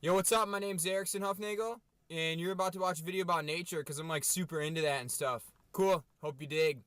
Yo, what's up? My name's Erickson Huffnagel, and you're about to watch a video about nature because I'm like super into that and stuff. Cool. Hope you dig.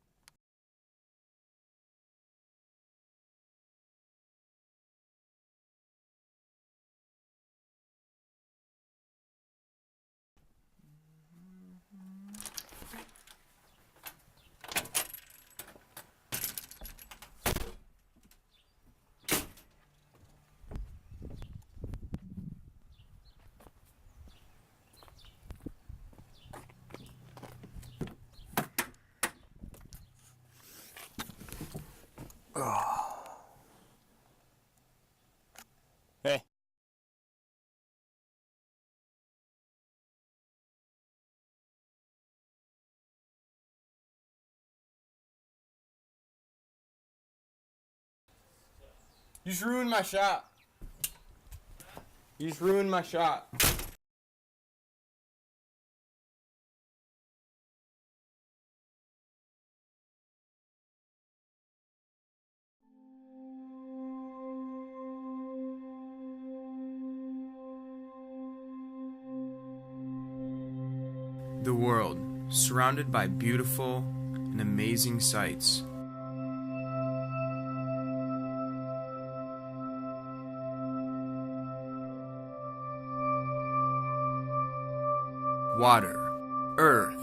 Hey. You just ruined my shot. You just ruined my shot. The world, surrounded by beautiful and amazing sights. Water, earth,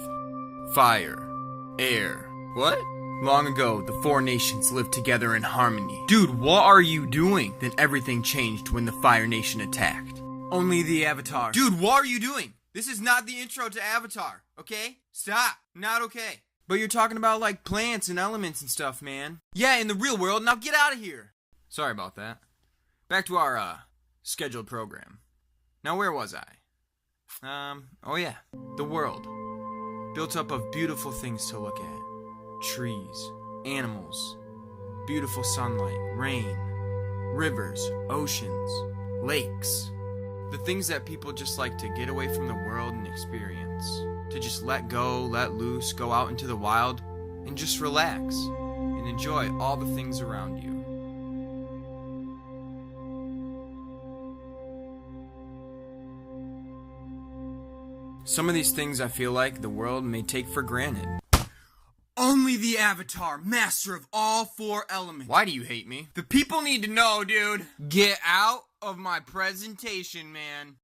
fire, air. What? Long ago, the four nations lived together in harmony. Dude, what are you doing? Then everything changed when the Fire Nation attacked. Only the Avatar. Dude, what are you doing? This is not the intro to Avatar, okay? Stop. Not okay. But you're talking about like plants and elements and stuff, man. Yeah, in the real world. Now get out of here. Sorry about that. Back to our, scheduled program. Now where was I? Oh yeah. The world. Built up of beautiful things to look at. Trees, animals, beautiful sunlight, rain, rivers, oceans, lakes. The things that people just like to get away from the world and experience. To just let go, let loose, go out into the wild, and just relax and enjoy all the things around you. Some of these things I feel like the world may take for granted. Only the Avatar, master of all four elements. Why do you hate me? The people need to know, dude. Get out of my presentation, man.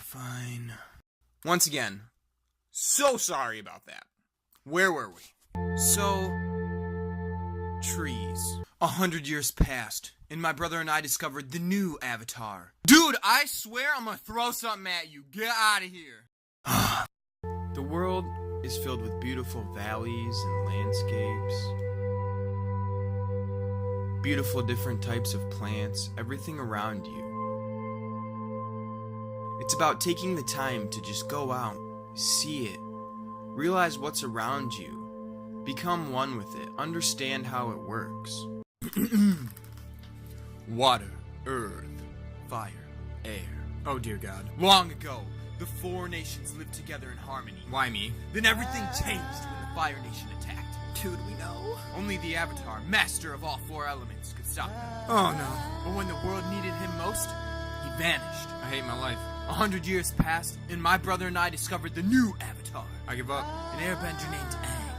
Fine. Once again, so sorry about that. Where were we? So, trees. 100 years passed, and my brother and I discovered the new Avatar. Dude, I swear I'm gonna throw something at you. Get out of here. The world is filled with beautiful valleys and landscapes. Beautiful different types of plants, everything around you. It's about taking the time to just go out, see it, realize what's around you, become one with it, understand how it works. Water, earth, fire, air. Oh dear God. Long ago, the four nations lived together in harmony. Why me? Then everything changed when the Fire Nation attacked. Dude, we know. Only the Avatar, master of all four elements, could stop them. Oh no. But when the world needed him most, he vanished. I hate my life. 100 years passed, and my brother and I discovered the new Avatar. I give up. An airbender named Aang.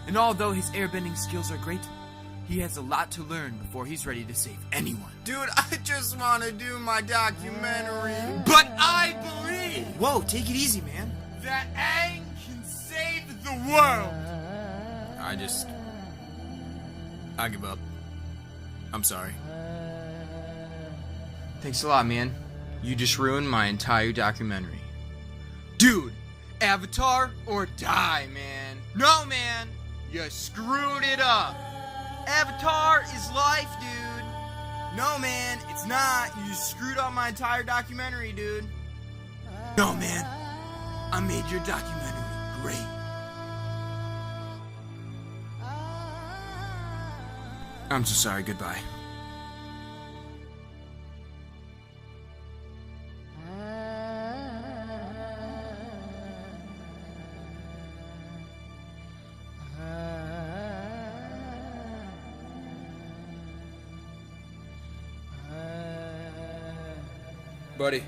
And although his airbending skills are great, he has a lot to learn before he's ready to save anyone. Dude, I just want to do my documentary. But I believe... Whoa, take it easy, man. That Aang can save the world. I give up. I'm sorry. Thanks a lot, man. You just ruined my entire documentary. Dude, Avatar or die, man. No, man. You screwed it up. Avatar is life, dude. No, man, it's not. You just screwed up my entire documentary, dude. No, man. I made your documentary great. I'm so sorry. Goodbye. Buddy,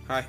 Hi.